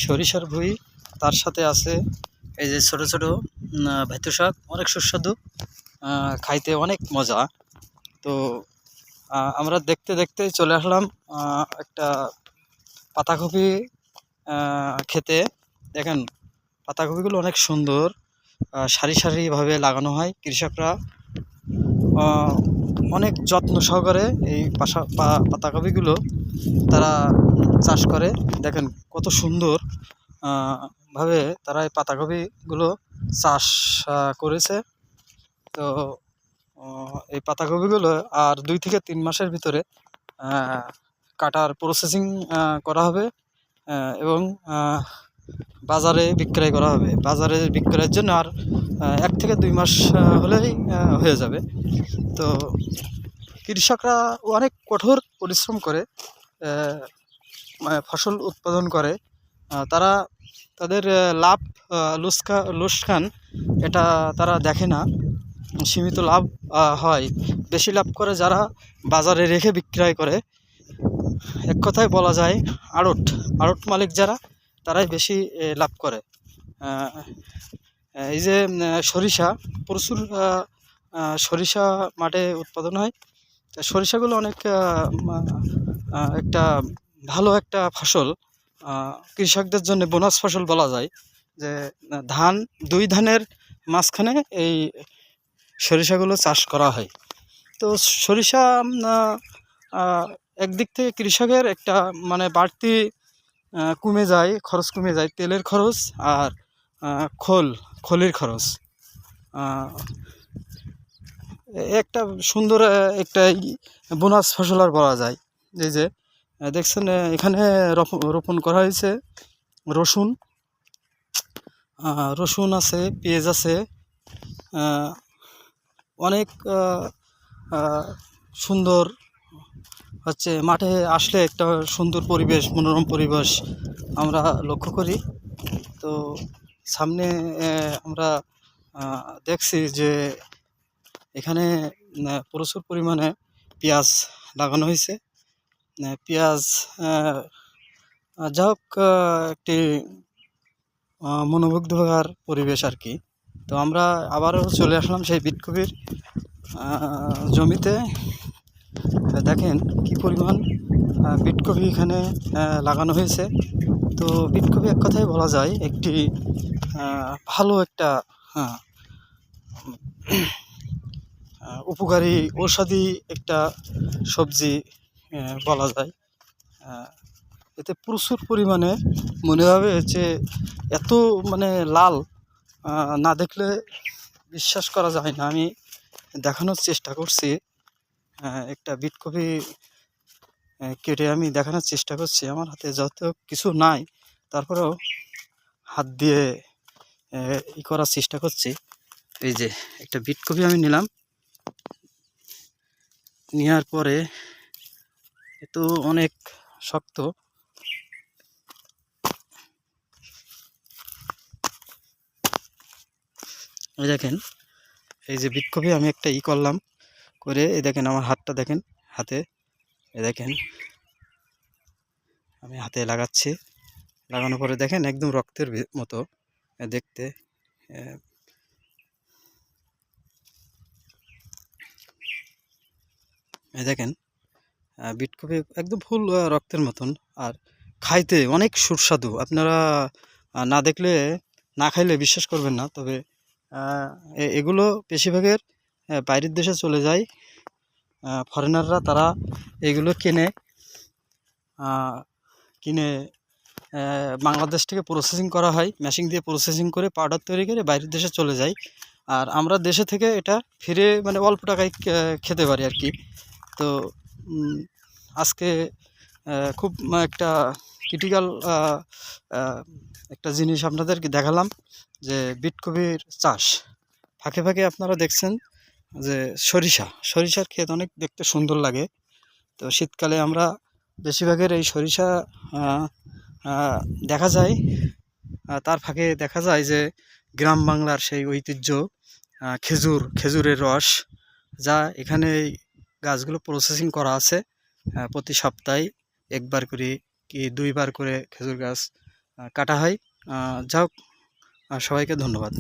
সরিষার ভুঁই, তার সাথে আছে এই যে ছোট ছোট ভাইতো শাক, অনেক সুস্বাদু, খাইতে অনেক মজা। তো আমরা দেখতে দেখতে চলে আসলাম একটা পাতাকপি খেতে। দেখেন পাতাকপিগুলো অনেক সুন্দর, সারি সারিভাবে লাগানো হয়। কৃষকরা অনেক যত্ন সহকারে এই পাতাকপিগুলো তারা চাষ করে। দেখেন কত সুন্দর ভাবে তারা এই পাতাকপিগুলো চাষ করেছে। তো এই পাতাকপিগুলো আর 2 থেকে 3 মাসের ভিতরে কাটার প্রসেসিং করা হবে এবং বাজারে বিক্রয় করা হবে। বাজারে বিক্রয়ের জন্য আর 1 থেকে 2 মাস হলেই হয়ে যাবে। তো কৃষকরা অনেক কঠোর পরিশ্রম করে ফসল উৎপাদন করে। তারা তাদের লাভ লোকসান এটা তারা দেখে না। সীমিত লাভ হয়, বেশি লাভ করে যারা বাজারে রেখে বিক্রয় করে। এক কথায় বলা যায় আড়ত মালিক যারা, তারাই বেশি লাভ করে। এই যে সরিষা, প্রচুর সরিষা মাঠে উৎপাদন হয়। সরিষাগুলো অনেক একটা ভালো একটা ফসল, কৃষকদের জন্য বোনাস ফসল বলা যায়। যে ধান, 2 ধানের মাঝখানে এই সরিষাগুলো চাষ করা হয়। তো সরিষা একদিক থেকে কৃষকের একটা মানে বাড়তি কমে যায়, খরচ কমে যায়, তেলের খরচ আর খলির খরচ। একটা সুন্দর একটা বোনাস ফসল আর বলা যায়। এই যে দেখছেন এখানে রোপণ করা হয়েছে রসুন আছে, পেঁয়াজ আছে। অনেক সুন্দর হচ্ছে, মাঠে আসলে একটা সুন্দর পরিবেশ, মনোরম পরিবেশ আমরা লক্ষ্য করি। তো সামনে আমরা দেখছি যে এখানে প্রচুর পরিমাণে পেঁয়াজ লাগানো হয়েছে। পেঁয়াজ যা হোক একটি মনোমুগ্ধকর পরিবেশ আর কি। তো আমরা আবারও চলে আসলাম সেই বিটকপির জমিতে। দেখেন কি পরিমাণ বিটকপি এখানে লাগানো হয়েছে। তো বিটকপি এক কথায় বলা যায় একটি ভালো একটা উপকারী ঔষধি একটা সবজি বলা যায়। এতে প্রচুর পরিমাণে মনে হবে যে এত মানে লাল, না দেখলে বিশ্বাস করা যায় না। আমি দেখানোর চেষ্টা করছি, একটা বিটকপি কেটে আমি দেখানোর চেষ্টা করছি। আমার হাতে যত কিছু নাই, তারপরেও হাত দিয়ে করার চেষ্টা করছি। এই যে একটা বিটকপি আমি নিলাম, নেওয়ার পরে এ তো অনেক শক্ত। এই দেখেন, এই যে বিটকপি আমি একটা করলাম করে, এই দেখেন আমার হাতটা দেখেন, হাতে দেখেন আমি হাতে লাগাচ্ছি। লাগানোর পরে দেখেন একদম রক্তের মতো দেখতে। এই দেখেন বিটকপি একদম ফুল রক্তের মতন, আর খাইতে অনেক সুস্বাদু। আপনারা না দেখলে, না খাইলে বিশ্বাস করবেন না। তবে এগুলো বেশিরভাগের বাইরের দেশে চলে যায়, ফরেনাররা তারা এগুলো কিনে বাংলাদেশ থেকে প্রসেসিং করা হয়, মেশিন দিয়ে প্রসেসিং করে পাউডার তৈরি করে বাইরের দেশে চলে যায়। আর আমরা দেশে থেকে এটা ফিরে মানে অল্প টাকায় খেতে পারি আর কি। তো আজকে খুব একটা ক্রিটিক্যাল একটা জিনিস আপনাদেরকে দেখালাম, যে বিটকপির চাষ। ফাঁকে ফাঁকে আপনারা দেখছেন যে সরিষার ক্ষেত অনেক দেখতে সুন্দর লাগে। তো শীতকালে আমরা বেশিরভাগের এই সরিষা দেখা যায়। তার ফাঁকে দেখা যায় যে গ্রাম বাংলার সেই ঐতিহ্য খেজুরের রস, যা এখানে এই গাছগুলো প্রসেসিং করা আছে। প্রতি সপ্তাহে 1 বার করে কি 2 বার করে খেজুর গাছ কাটা হয়। যা হোক, সবাইকে ধন্যবাদ।